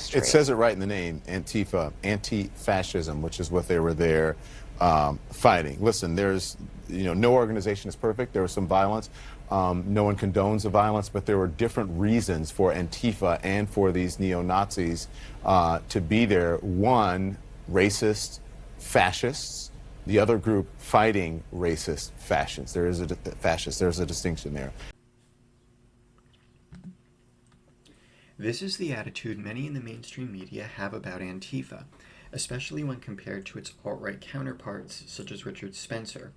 straight. It says it right in the name, Antifa, anti-fascism, which is what they were there fighting. Listen, no organization is perfect. There was some violence. No one condones the violence, but there were different reasons for Antifa and for these neo-Nazis to be there. One, racist fascists. The other group fighting racist fascists. There's a distinction there. This is the attitude many in the mainstream media have about Antifa, especially when compared to its alt-right counterparts such as Richard Spencer.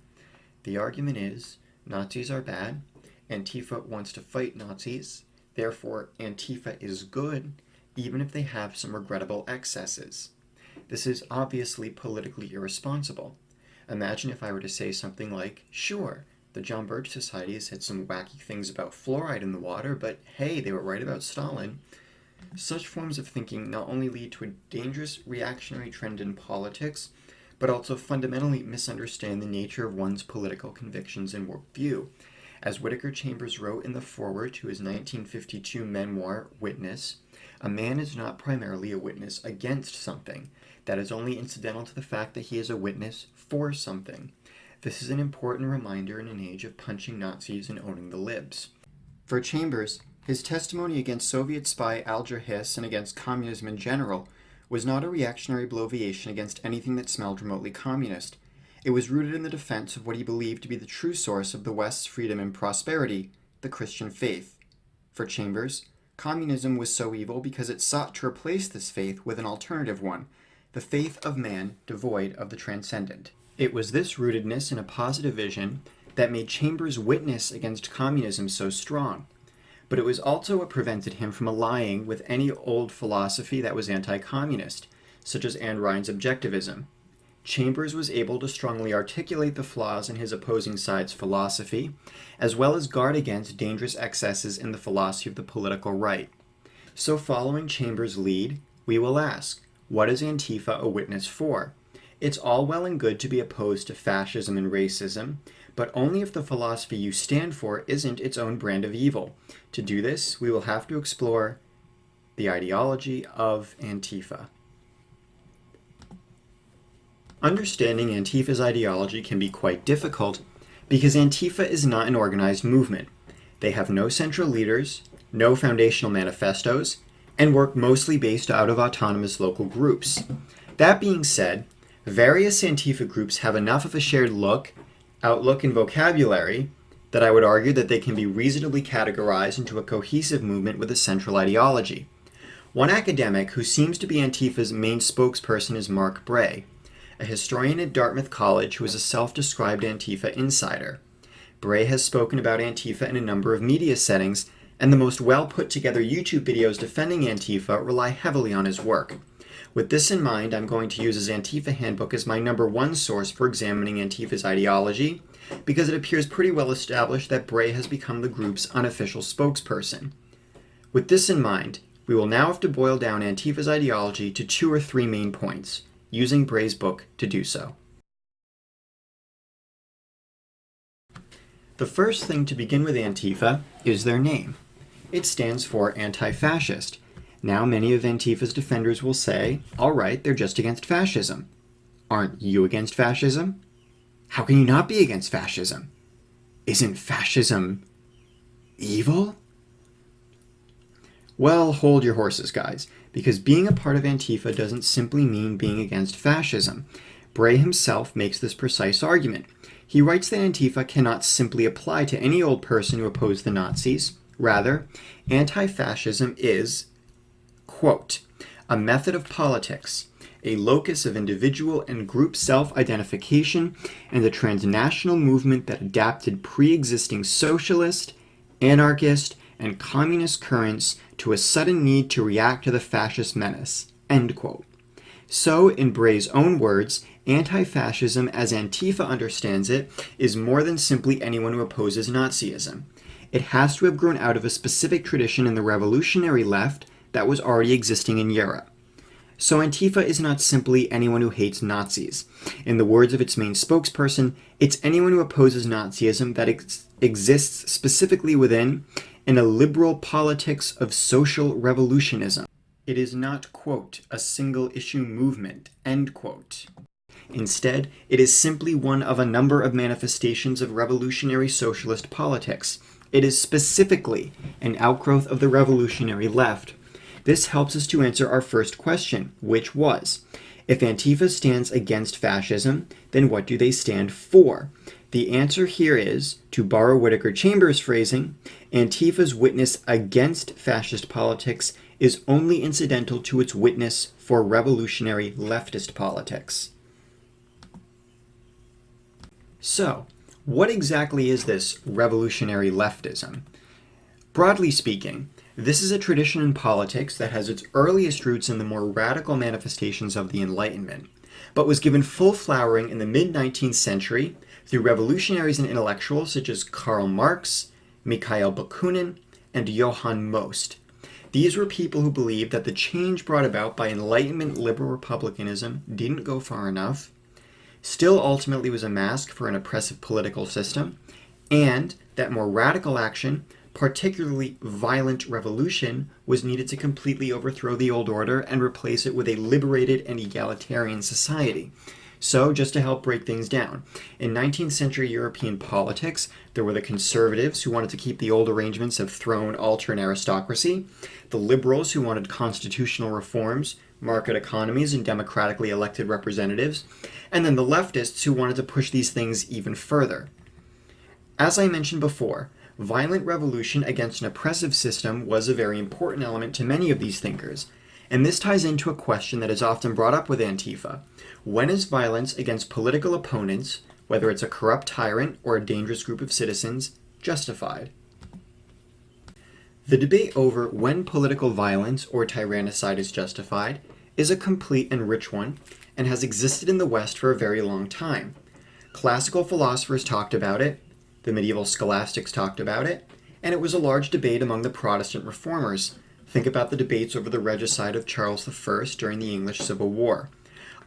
The argument is, Nazis are bad, Antifa wants to fight Nazis, therefore Antifa is good, even if they have some regrettable excesses. This is obviously politically irresponsible. Imagine if I were to say something like, sure, the John Birch Society has said some wacky things about fluoride in the water, but hey, they were right about Stalin. Such forms of thinking not only lead to a dangerous reactionary trend in politics, but also fundamentally misunderstand the nature of one's political convictions and worldview. As Whittaker Chambers wrote in the foreword to his 1952 memoir, Witness, a man is not primarily a witness against something. That is only incidental to the fact that he is a witness for something. This is an important reminder in an age of punching Nazis and owning the libs. For Chambers, his testimony against Soviet spy Alger Hiss and against communism in general was not a reactionary bloviation against anything that smelled remotely communist. It was rooted in the defense of what he believed to be the true source of the West's freedom and prosperity, the Christian faith. For Chambers, communism was so evil because it sought to replace this faith with an alternative one, the faith of man devoid of the transcendent. It was this rootedness in a positive vision that made Chambers' witness against communism so strong. But it was also what prevented him from allying with any old philosophy that was anti-communist, such as Ayn Rand's objectivism. Chambers was able to strongly articulate the flaws in his opposing side's philosophy, as well as guard against dangerous excesses in the philosophy of the political right. So following Chambers' lead, we will ask, what is Antifa a witness for? It's all well and good to be opposed to fascism and racism, but only if the philosophy you stand for isn't its own brand of evil. To do this, we will have to explore the ideology of Antifa. Understanding Antifa's ideology can be quite difficult because Antifa is not an organized movement. They have no central leaders, no foundational manifestos, and work mostly based out of autonomous local groups. That being said, various Antifa groups have enough of a shared outlook, and vocabulary that I would argue that they can be reasonably categorized into a cohesive movement with a central ideology. One academic who seems to be Antifa's main spokesperson is Mark Bray, a historian at Dartmouth College who is a self-described Antifa insider. Bray has spoken about Antifa in a number of media settings, and the most well-put-together YouTube videos defending Antifa rely heavily on his work. With this in mind, I'm going to use his Antifa handbook as my number one source for examining Antifa's ideology, because it appears pretty well established that Bray has become the group's unofficial spokesperson. With this in mind, we will now have to boil down Antifa's ideology to 2 or 3 main points, using Bray's book to do so. The first thing to begin with Antifa is their name. It stands for anti-fascist. Now many of Antifa's defenders will say, all right, they're just against fascism. Aren't you against fascism? How can you not be against fascism? Isn't fascism evil? Well, hold your horses, guys, because being a part of Antifa doesn't simply mean being against fascism. Bray himself makes this precise argument. He writes that Antifa cannot simply apply to any old person who opposed the Nazis. Rather, anti-fascism is, quote, a method of politics, a locus of individual and group self-identification, and a transnational movement that adapted pre-existing socialist, anarchist, and communist currents to a sudden need to react to the fascist menace, end quote. So, in Bray's own words, anti-fascism, as Antifa understands it, is more than simply anyone who opposes Nazism. It has to have grown out of a specific tradition in the revolutionary left that was already existing in Europe. So Antifa is not simply anyone who hates Nazis. In the words of its main spokesperson, it's anyone who opposes Nazism that exists specifically within in a liberal politics of social revolutionism. It is not, quote, a single issue movement, end quote. Instead, it is simply one of a number of manifestations of revolutionary socialist politics. It is specifically an outgrowth of the revolutionary left. This helps us to answer our first question, which was, if Antifa stands against fascism, then what do they stand for? The answer here is, to borrow Whittaker Chambers' phrasing, Antifa's witness against fascist politics is only incidental to its witness for revolutionary leftist politics. So, what exactly is this revolutionary leftism? Broadly speaking, this is a tradition in politics that has its earliest roots in the more radical manifestations of the Enlightenment, but was given full flowering in the mid-19th century through revolutionaries and intellectuals such as Karl Marx, Mikhail Bakunin, and Johann Most. These were people who believed that the change brought about by Enlightenment liberal republicanism didn't go far enough, still ultimately was a mask for an oppressive political system, and that more radical action, particularly violent revolution, was needed to completely overthrow the old order and replace it with a liberated and egalitarian society. So, just to help break things down, in 19th century European politics, there were the conservatives who wanted to keep the old arrangements of throne, altar, and aristocracy, the liberals who wanted constitutional reforms, market economies, and democratically elected representatives, and then the leftists who wanted to push these things even further. As I mentioned before, violent revolution against an oppressive system was a very important element to many of these thinkers, and this ties into a question that is often brought up with Antifa. When is violence against political opponents, whether it's a corrupt tyrant or a dangerous group of citizens, justified? The debate over when political violence or tyrannicide is justified is a complete and rich one, and has existed in the West for a very long time. Classical philosophers talked about it, the medieval scholastics talked about it, and it was a large debate among the Protestant reformers. Think about the debates over the regicide of Charles I during the English Civil War.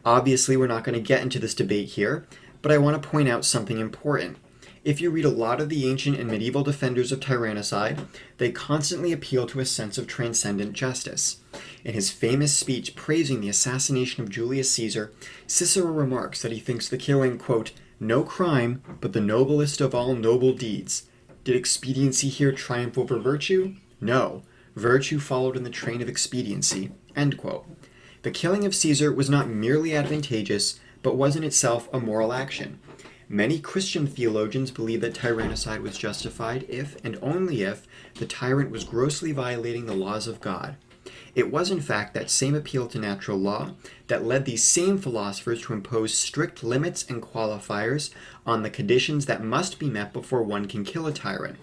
Obviously, we're not going to get into this debate here, but I want to point out something important. If you read a lot of the ancient and medieval defenders of tyrannicide, they constantly appeal to a sense of transcendent justice. In his famous speech praising the assassination of Julius Caesar, Cicero remarks that he thinks the killing, quote, no crime, but the noblest of all noble deeds. Did expediency here triumph over virtue? No. Virtue followed in the train of expediency, end quote. The killing of Caesar was not merely advantageous, but was in itself a moral action. Many Christian theologians believe that tyrannicide was justified if, and only if, the tyrant was grossly violating the laws of God. It was in fact that same appeal to natural law that led these same philosophers to impose strict limits and qualifiers on the conditions that must be met before one can kill a tyrant,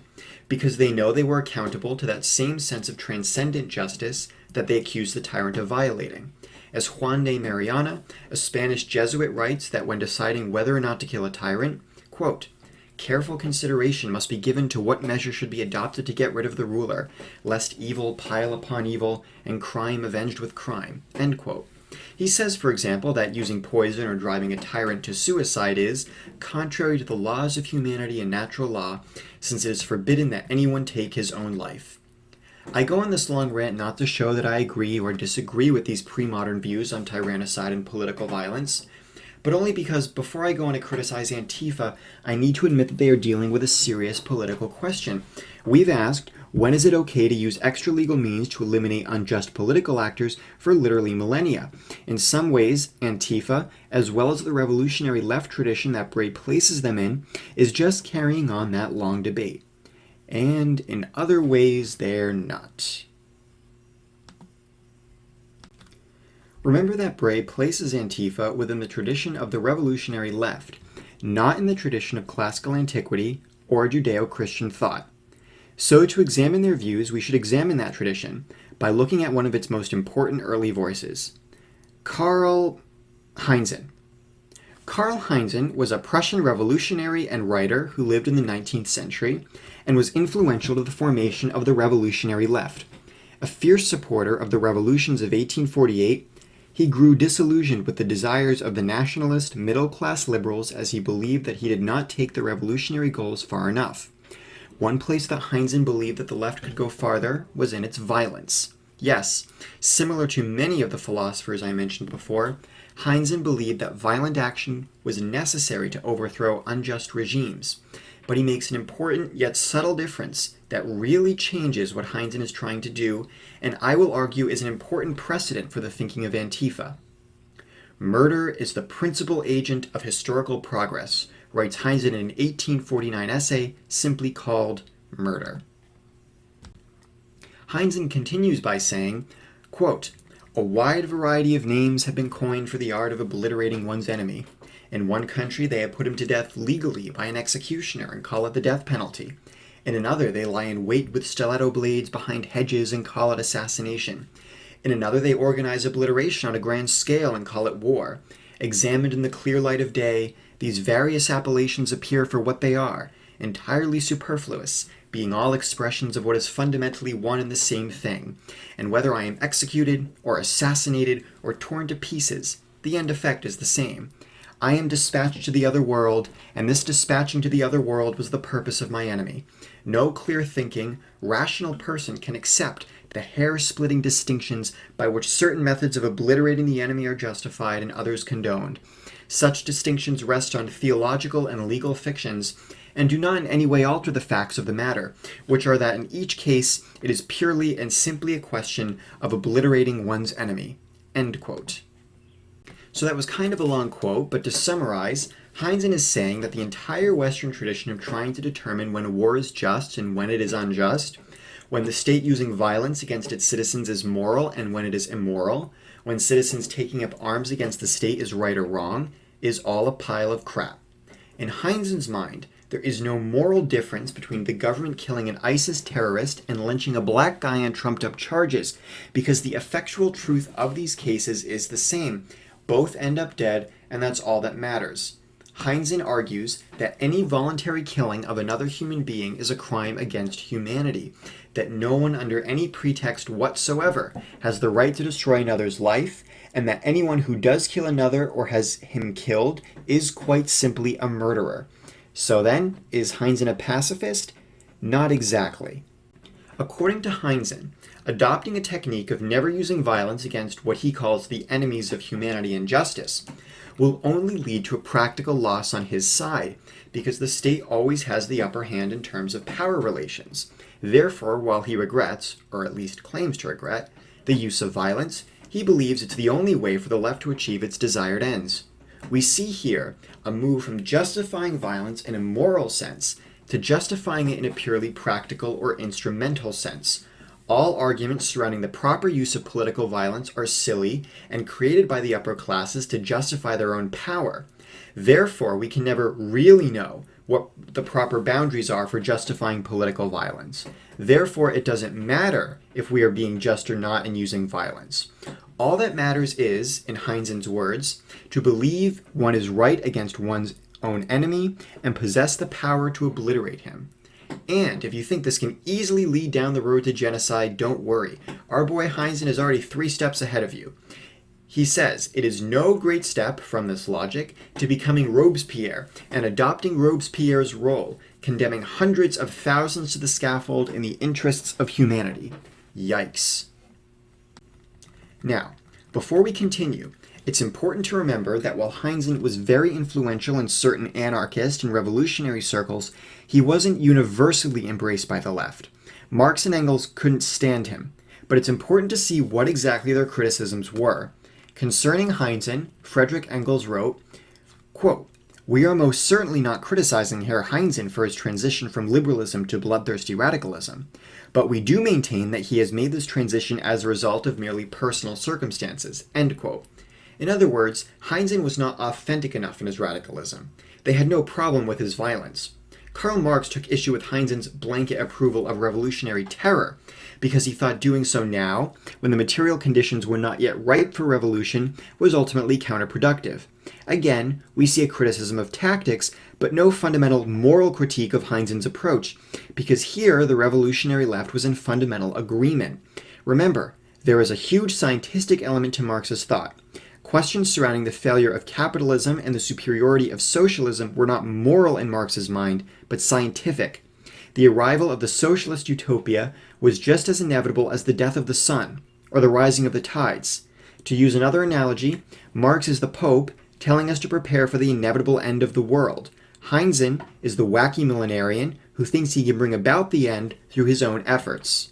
because they know they were accountable to that same sense of transcendent justice that they accused the tyrant of violating. As Juan de Mariana, a Spanish Jesuit, writes that when deciding whether or not to kill a tyrant, quote, careful consideration must be given to what measure should be adopted to get rid of the ruler, lest evil pile upon evil and crime avenged with crime, end quote. He says, for example, that using poison or driving a tyrant to suicide is contrary to the laws of humanity and natural law, since it is forbidden that anyone take his own life. I go on this long rant not to show that I agree or disagree with these pre-modern views on tyrannicide and political violence, but only because before I go on to criticize Antifa, I need to admit that they are dealing with a serious political question. We've asked, when is it okay to use extra-legal means to eliminate unjust political actors for literally millennia? In some ways, Antifa, as well as the revolutionary left tradition that Bray places them in, is just carrying on that long debate. And in other ways, they're not. Remember that Bray places Antifa within the tradition of the revolutionary left, not in the tradition of classical antiquity or Judeo-Christian thought. So to examine their views, we should examine that tradition by looking at one of its most important early voices, Karl Heinzen. Karl Heinzen was a Prussian revolutionary and writer who lived in the 19th century and was influential to the formation of the revolutionary left. A fierce supporter of the revolutions of 1848, he grew disillusioned with the desires of the nationalist middle-class liberals as he believed that he did not take the revolutionary goals far enough. One place that Heinzen believed that the left could go farther was in its violence. Yes, similar to many of the philosophers I mentioned before, Heinzen believed that violent action was necessary to overthrow unjust regimes. But he makes an important yet subtle difference that really changes what Heinzen is trying to do, and I will argue is an important precedent for the thinking of Antifa. Murder is the principal agent of historical progress, writes Heinzen in an 1849 essay simply called Murder. Heinzen continues by saying, quote, "A wide variety of names have been coined for the art of obliterating one's enemy. In one country they have put him to death legally by an executioner and call it the death penalty. In another they lie in wait with stiletto blades behind hedges and call it assassination. In another they organize obliteration on a grand scale and call it war. Examined in the clear light of day, these various appellations appear for what they are, entirely superfluous, being all expressions of what is fundamentally one and the same thing. And whether I am executed, or assassinated, or torn to pieces, the end effect is the same. I am dispatched to the other world, and this dispatching to the other world was the purpose of my enemy. No clear-thinking, rational person can accept the hair-splitting distinctions by which certain methods of obliterating the enemy are justified and others condoned. Such distinctions rest on theological and legal fictions, and do not in any way alter the facts of the matter, which are that in each case it is purely and simply a question of obliterating one's enemy." End quote. So that was kind of a long quote, but to summarize, Heinzen is saying that the entire Western tradition of trying to determine when a war is just and when it is unjust, when the state using violence against its citizens is moral and when it is immoral, when citizens taking up arms against the state is right or wrong, is all a pile of crap. In Heinzen's mind, there is no moral difference between the government killing an ISIS terrorist and lynching a black guy on trumped-up charges, because the effectual truth of these cases is the same. Both end up dead, and that's all that matters. Heinzen argues that any voluntary killing of another human being is a crime against humanity, that no one under any pretext whatsoever has the right to destroy another's life, and that anyone who does kill another or has him killed is quite simply a murderer. So then, is Heinzen a pacifist? Not exactly. According to Heinzen, adopting a technique of never using violence against what he calls the enemies of humanity and justice will only lead to a practical loss on his side, because the state always has the upper hand in terms of power relations. Therefore, while he regrets, or at least claims to regret, the use of violence, he believes it's the only way for the left to achieve its desired ends. We see here a move from justifying violence in a moral sense to justifying it in a purely practical or instrumental sense. All arguments surrounding the proper use of political violence are silly and created by the upper classes to justify their own power. Therefore, we can never really know what the proper boundaries are for justifying political violence. Therefore, it doesn't matter if we are being just or not in using violence. All that matters is, in Heinzen's words, to believe one is right against one's own enemy and possess the power to obliterate him. And if you think this can easily lead down the road to genocide, don't worry. Our boy Heinzen is already 3 steps ahead of you. He says, it is no great step from this logic to becoming Robespierre and adopting Robespierre's role, condemning hundreds of thousands to the scaffold in the interests of humanity. Yikes. Now, before we continue, it's important to remember that while Heinzen was very influential in certain anarchist and revolutionary circles, he wasn't universally embraced by the left. Marx and Engels couldn't stand him, but it's important to see what exactly their criticisms were. Concerning Heinzen, Friedrich Engels wrote, quote, "We are most certainly not criticizing Herr Heinzen for his transition from liberalism to bloodthirsty radicalism, but we do maintain that he has made this transition as a result of merely personal circumstances." End quote. In other words, Heinzen was not authentic enough in his radicalism. They had no problem with his violence. Karl Marx took issue with Heinzen's blanket approval of revolutionary terror because he thought doing so now, when the material conditions were not yet ripe for revolution, was ultimately counterproductive. Again, we see a criticism of tactics, but no fundamental moral critique of Heinzen's approach, because here the revolutionary left was in fundamental agreement. Remember, there is a huge scientific element to Marx's thought. Questions surrounding the failure of capitalism and the superiority of socialism were not moral in Marx's mind, but scientific. The arrival of the socialist utopia was just as inevitable as the death of the sun. or the rising of the tides. To use another analogy, Marx is the Pope telling us to prepare for the inevitable end of the world. Heinzen is the wacky millenarian who thinks he can bring about the end through his own efforts.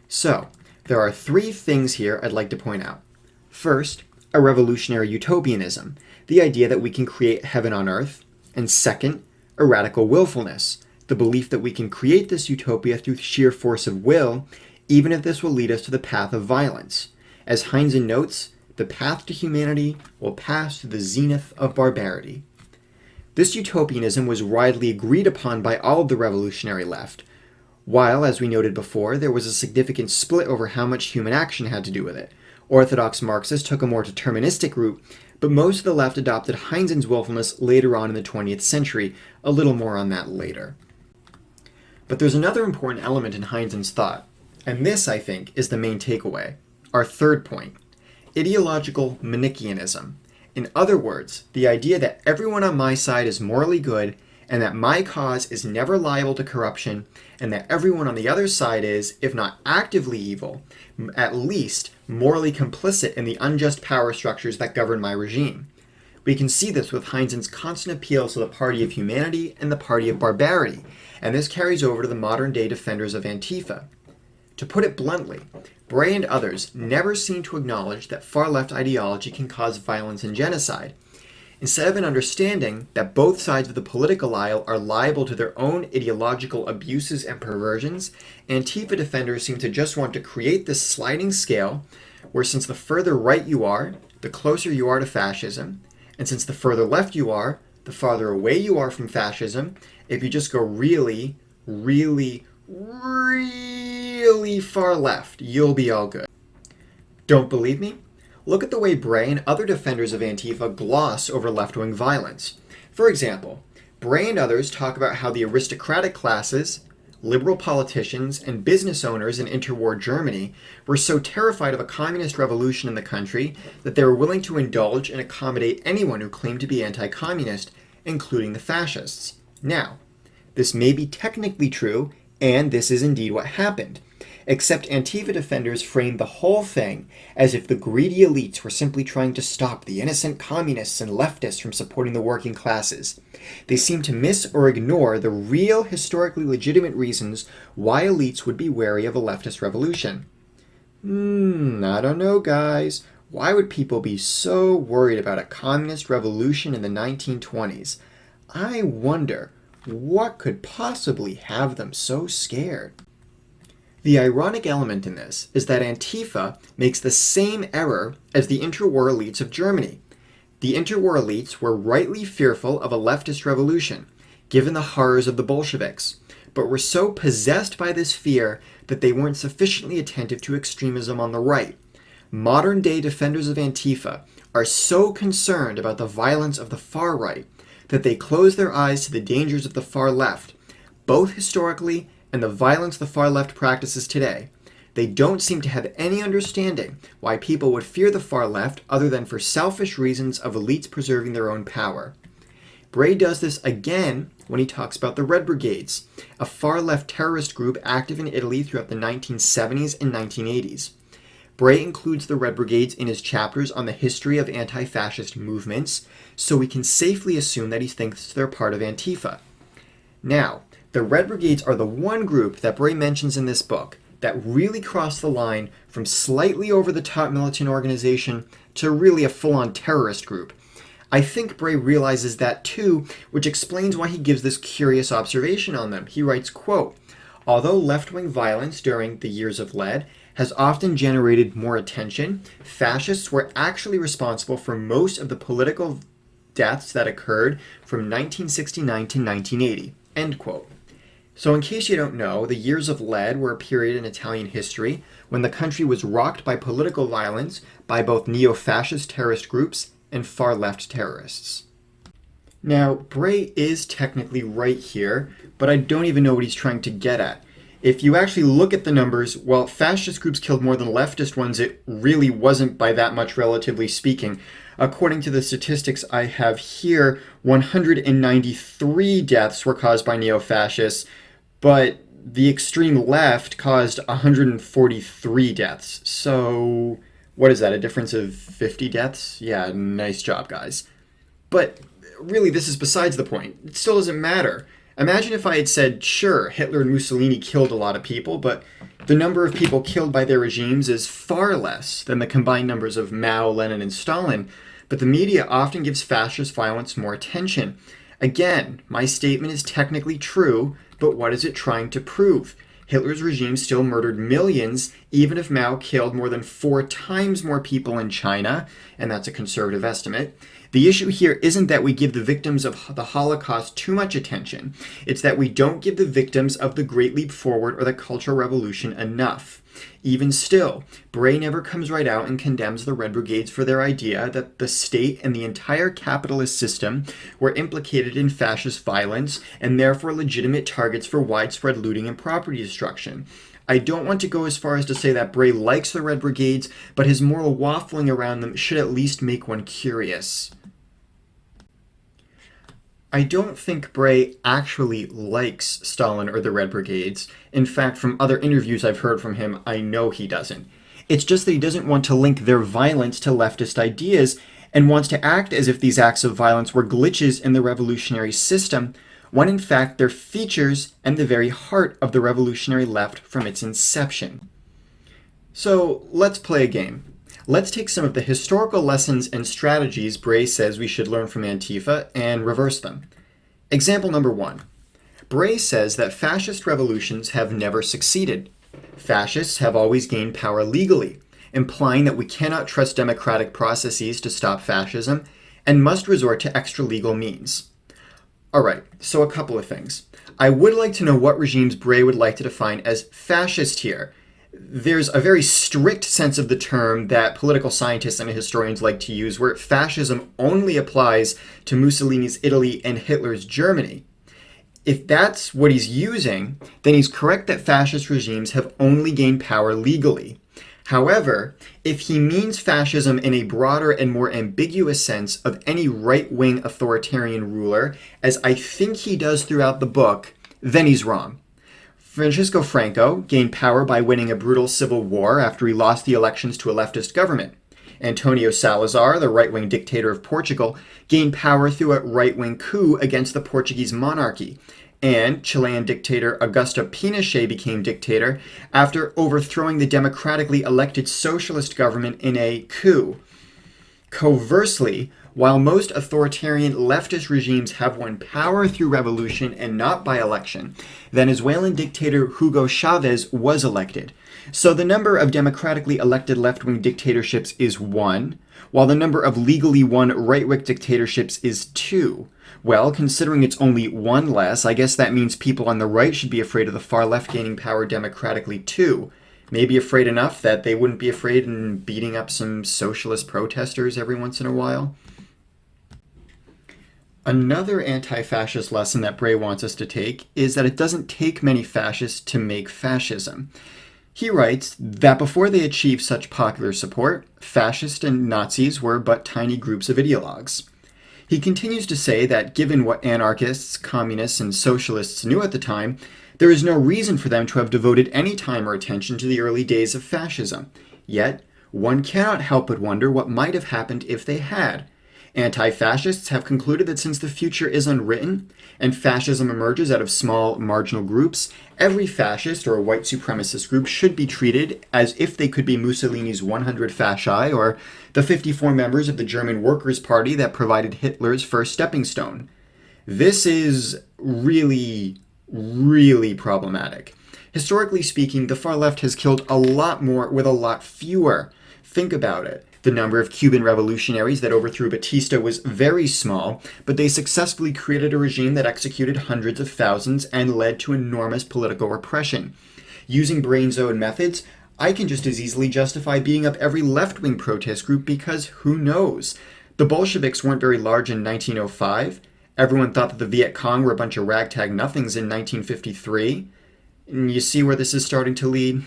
So, there are three things here I'd like to point out. First, a revolutionary utopianism, the idea that we can create heaven on earth. And second, a radical willfulness, the belief that we can create this utopia through sheer force of will, even if this will lead us to the path of violence. As Heinzen notes, the path to humanity will pass through the zenith of barbarity. This utopianism was widely agreed upon by all of the revolutionary left, while, as we noted before, there was a significant split over how much human action had to do with it. Orthodox Marxists took a more deterministic route, but most of the left adopted Heinzen's willfulness later on in the 20th century. A little more on that later. But there's another important element in Heinzen's thought, and this, I think, is the main takeaway. Our third point, ideological Manichaeanism. In other words, the idea that everyone on my side is morally good, and that my cause is never liable to corruption, and that everyone on the other side is, if not actively evil, at least morally complicit in the unjust power structures that govern my regime. We can see this with Heinzen's constant appeals to the party of humanity and the party of barbarity, and this carries over to the modern-day defenders of Antifa. To put it bluntly, Bray and others never seem to acknowledge that far-left ideology can cause violence and genocide. Instead of an understanding that both sides of the political aisle are liable to their own ideological abuses and perversions, Antifa defenders seem to just want to create this sliding scale where since the further right you are, the closer you are to fascism, and since the further left you are, the farther away you are from fascism. If you just go really, really, really far left, you'll be all good. Don't believe me? Look at the way Bray and other defenders of Antifa gloss over left-wing violence. For example, Bray and others talk about how the aristocratic classes, liberal politicians, and business owners in interwar Germany were so terrified of a communist revolution in the country that they were willing to indulge and accommodate anyone who claimed to be anti-communist, including the fascists. Now, this may be technically true, and this is indeed what happened. Except Antifa defenders framed the whole thing as if the greedy elites were simply trying to stop the innocent communists and leftists from supporting the working classes. They seem to miss or ignore the real historically legitimate reasons why elites would be wary of a leftist revolution. I don't know, guys. Why would people be so worried about a communist revolution in the 1920s? I wonder what could possibly have them so scared. The ironic element in this is that Antifa makes the same error as the interwar elites of Germany. The interwar elites were rightly fearful of a leftist revolution, given the horrors of the Bolsheviks, but were so possessed by this fear that they weren't sufficiently attentive to extremism on the right. Modern-day defenders of Antifa are so concerned about the violence of the far right that they close their eyes to the dangers of the far left, both historically and the violence the far left practices today. They don't seem to have any understanding why people would fear the far left other than for selfish reasons of elites preserving their own power. Bray does this again when he talks about the Red Brigades, a far left terrorist group active in Italy throughout the 1970s and 1980s. Bray includes the Red Brigades in his chapters on the history of anti-fascist movements, so we can safely assume that he thinks they're part of Antifa. Now, the Red Brigades are the one group that Bray mentions in this book that really crossed the line from slightly over-the-top militant organization to really a full-on terrorist group. I think Bray realizes that too, which explains why he gives this curious observation on them. He writes, quote, "Although left-wing violence during the years of lead has often generated more attention, fascists were actually responsible for most of the political deaths that occurred from 1969 to 1980, end quote. So in case you don't know, the years of lead were a period in Italian history when the country was rocked by political violence by both neo-fascist terrorist groups and far-left terrorists. Now, Bray is technically right here, but I don't even know what he's trying to get at. If you actually look at the numbers, while fascist groups killed more than leftist ones, it really wasn't by that much, relatively speaking. According to the statistics I have here, 193 deaths were caused by neo-fascists, but the extreme left caused 143 deaths. So, what is that, a difference of 50 deaths? Yeah, nice job, guys. But really, this is besides the point. It still doesn't matter. Imagine if I had said, sure, Hitler and Mussolini killed a lot of people, but the number of people killed by their regimes is far less than the combined numbers of Mao, Lenin, and Stalin. But the media often gives fascist violence more attention. Again, my statement is technically true, but what is it trying to prove? Hitler's regime still murdered millions, even if Mao killed more than 4 times more people in China, and that's a conservative estimate. The issue here isn't that we give the victims of the Holocaust too much attention. It's that we don't give the victims of the Great Leap Forward or the Cultural Revolution enough. Even still, Bray never comes right out and condemns the Red Brigades for their idea that the state and the entire capitalist system were implicated in fascist violence and therefore legitimate targets for widespread looting and property destruction. I don't want to go as far as to say that Bray likes the Red Brigades, but his moral waffling around them should at least make one curious. I don't think Bray actually likes Stalin or the Red Brigades. In fact, from other interviews I've heard from him, I know he doesn't. It's just that he doesn't want to link their violence to leftist ideas and wants to act as if these acts of violence were glitches in the revolutionary system, when in fact they're features and the very heart of the revolutionary left from its inception. So let's play a game. Let's take some of the historical lessons and strategies Bray says we should learn from Antifa and reverse them. Example number 1. Bray says that fascist revolutions have never succeeded. Fascists have always gained power legally, implying that we cannot trust democratic processes to stop fascism and must resort to extra-legal means. Alright, so a couple of things. I would like to know what regimes Bray would like to define as fascist here. There's a very strict sense of the term that political scientists and historians like to use, where fascism only applies to Mussolini's Italy and Hitler's Germany. If that's what he's using, then he's correct that fascist regimes have only gained power legally. However, if he means fascism in a broader and more ambiguous sense of any right-wing authoritarian ruler, as I think he does throughout the book, then he's wrong. Francisco Franco gained power by winning a brutal civil war after he lost the elections to a leftist government. Antonio Salazar, the right-wing dictator of Portugal, gained power through a right-wing coup against the Portuguese monarchy. And Chilean dictator Augusto Pinochet became dictator after overthrowing the democratically elected socialist government in a coup. Conversely, while most authoritarian leftist regimes have won power through revolution and not by election, Venezuelan dictator Hugo Chavez was elected. So the number of democratically elected left-wing dictatorships is 1, while the number of legally won right-wing dictatorships is 2. Well, considering it's only 1 less, I guess that means people on the right should be afraid of the far left gaining power democratically too. Maybe afraid enough that they wouldn't be afraid in beating up some socialist protesters every once in a while. Another anti-fascist lesson that Bray wants us to take is that it doesn't take many fascists to make fascism. He writes that before they achieved such popular support, fascists and Nazis were but tiny groups of ideologues. He continues to say that given what anarchists, communists, and socialists knew at the time, there is no reason for them to have devoted any time or attention to the early days of fascism. Yet, one cannot help but wonder what might have happened if they had. Anti-fascists have concluded that since the future is unwritten, and fascism emerges out of small, marginal groups, every fascist or white supremacist group should be treated as if they could be Mussolini's 100 fasci or the 54 members of the German Workers' Party that provided Hitler's first stepping stone. This is really, really problematic. Historically speaking, the far left has killed a lot more with a lot fewer. Think about it. The number of Cuban revolutionaries that overthrew Batista was very small, but they successfully created a regime that executed hundreds of thousands and led to enormous political repression. Using brain's own methods, I can just as easily justify beating up every left-wing protest group because who knows? The Bolsheviks weren't very large in 1905. Everyone thought that the Viet Cong were a bunch of ragtag nothings in 1953. And you see where this is starting to lead?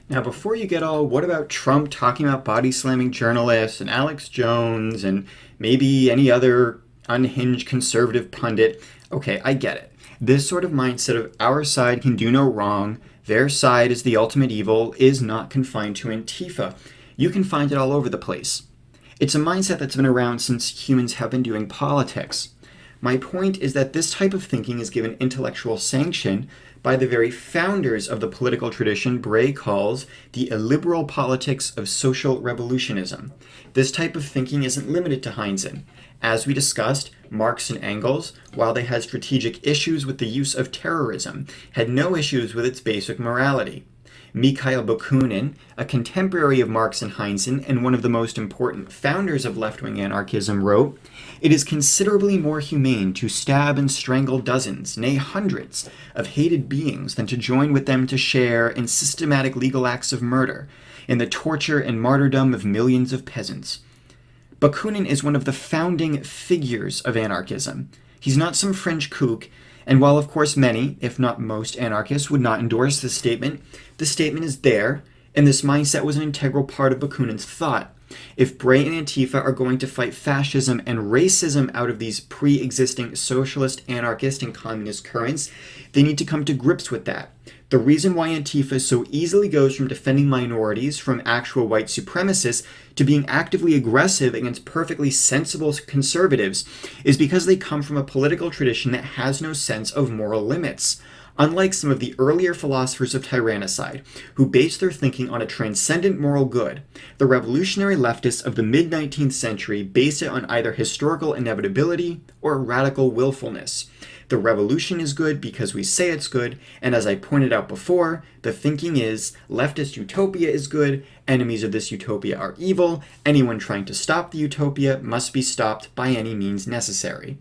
Now, before you get all, what about Trump talking about body-slamming journalists and Alex Jones and maybe any other unhinged conservative pundit? Okay, I get it. This sort of mindset of our side can do no wrong, their side is the ultimate evil, is not confined to Antifa. You can find it all over the place. It's a mindset that's been around since humans have been doing politics. My point is that this type of thinking is given intellectual sanction by the very founders of the political tradition Bray calls the illiberal politics of social revolutionism. This type of thinking isn't limited to Heinzen. As we discussed, Marx and Engels, while they had strategic issues with the use of terrorism, had no issues with its basic morality. Mikhail Bakunin, a contemporary of Marx and Heinzen and one of the most important founders of left-wing anarchism, wrote, "It is considerably more humane to stab and strangle dozens, nay hundreds, of hated beings than to join with them to share in systematic legal acts of murder, in the torture and martyrdom of millions of peasants." Bakunin is one of the founding figures of anarchism. He's not some fringe kook, and while of course many, if not most, anarchists would not endorse this statement, the statement is there, and this mindset was an integral part of Bakunin's thought. If Bray and Antifa are going to fight fascism and racism out of these pre-existing socialist, anarchist, and communist currents, they need to come to grips with that. The reason why Antifa so easily goes from defending minorities from actual white supremacists to being actively aggressive against perfectly sensible conservatives is because they come from a political tradition that has no sense of moral limits. Unlike some of the earlier philosophers of tyrannicide, who based their thinking on a transcendent moral good, the revolutionary leftists of the mid-19th century base it on either historical inevitability or radical willfulness. The revolution is good because we say it's good, and as I pointed out before, the thinking is leftist utopia is good, enemies of this utopia are evil, anyone trying to stop the utopia must be stopped by any means necessary.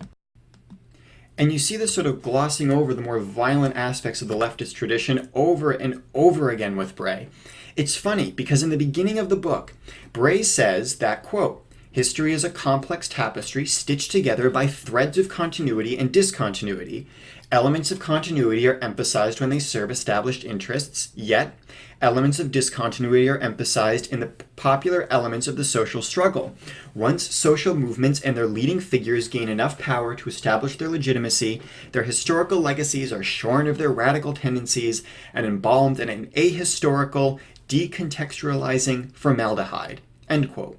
And you see this sort of glossing over the more violent aspects of the leftist tradition over and over again with Bray. It's funny because in the beginning of the book, Bray says that, quote, "History is a complex tapestry stitched together by threads of continuity and discontinuity. Elements of continuity are emphasized when they serve established interests, yet elements of discontinuity are emphasized in the popular elements of the social struggle. Once social movements and their leading figures gain enough power to establish their legitimacy, their historical legacies are shorn of their radical tendencies and embalmed in an ahistorical, decontextualizing formaldehyde." End quote.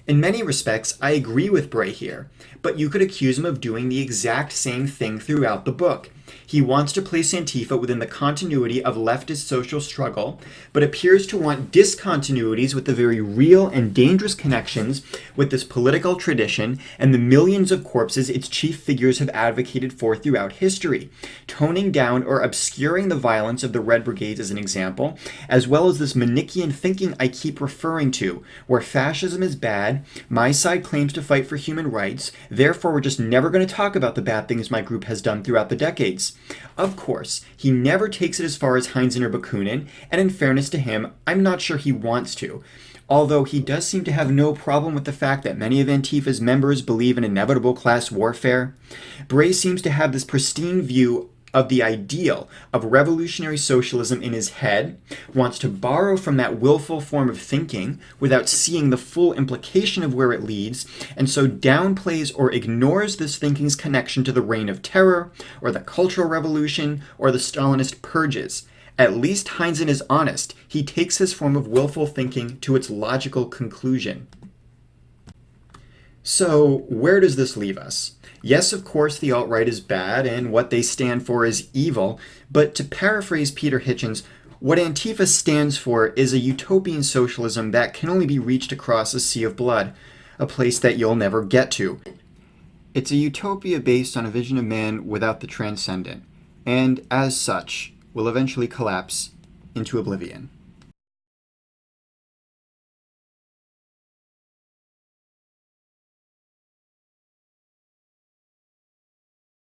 In many respects, I agree with Bray here, but you could accuse him of doing the exact same thing throughout the book. He wants to place Antifa within the continuity of leftist social struggle, but appears to want discontinuities with the very real and dangerous connections with this political tradition and the millions of corpses its chief figures have advocated for throughout history, toning down or obscuring the violence of the Red Brigades as an example, as well as this Manichaean thinking I keep referring to, where fascism is bad, my side claims to fight for human rights, therefore we're just never going to talk about the bad things my group has done throughout the decades. Of course, he never takes it as far as Heinzen or Bakunin, and in fairness to him, I'm not sure he wants to. Although he does seem to have no problem with the fact that many of Antifa's members believe in inevitable class warfare, Bray seems to have this pristine view of the ideal of revolutionary socialism in his head, wants to borrow from that willful form of thinking without seeing the full implication of where it leads, and so downplays or ignores this thinking's connection to the Reign of Terror, or the Cultural Revolution, or the Stalinist purges. At least Heinzen is honest. He takes his form of willful thinking to its logical conclusion. So, where does this leave us? Yes, of course, the alt-right is bad, and what they stand for is evil, but to paraphrase Peter Hitchens, what Antifa stands for is a utopian socialism that can only be reached across a sea of blood, a place that you'll never get to. It's a utopia based on a vision of man without the transcendent, and as such, will eventually collapse into oblivion.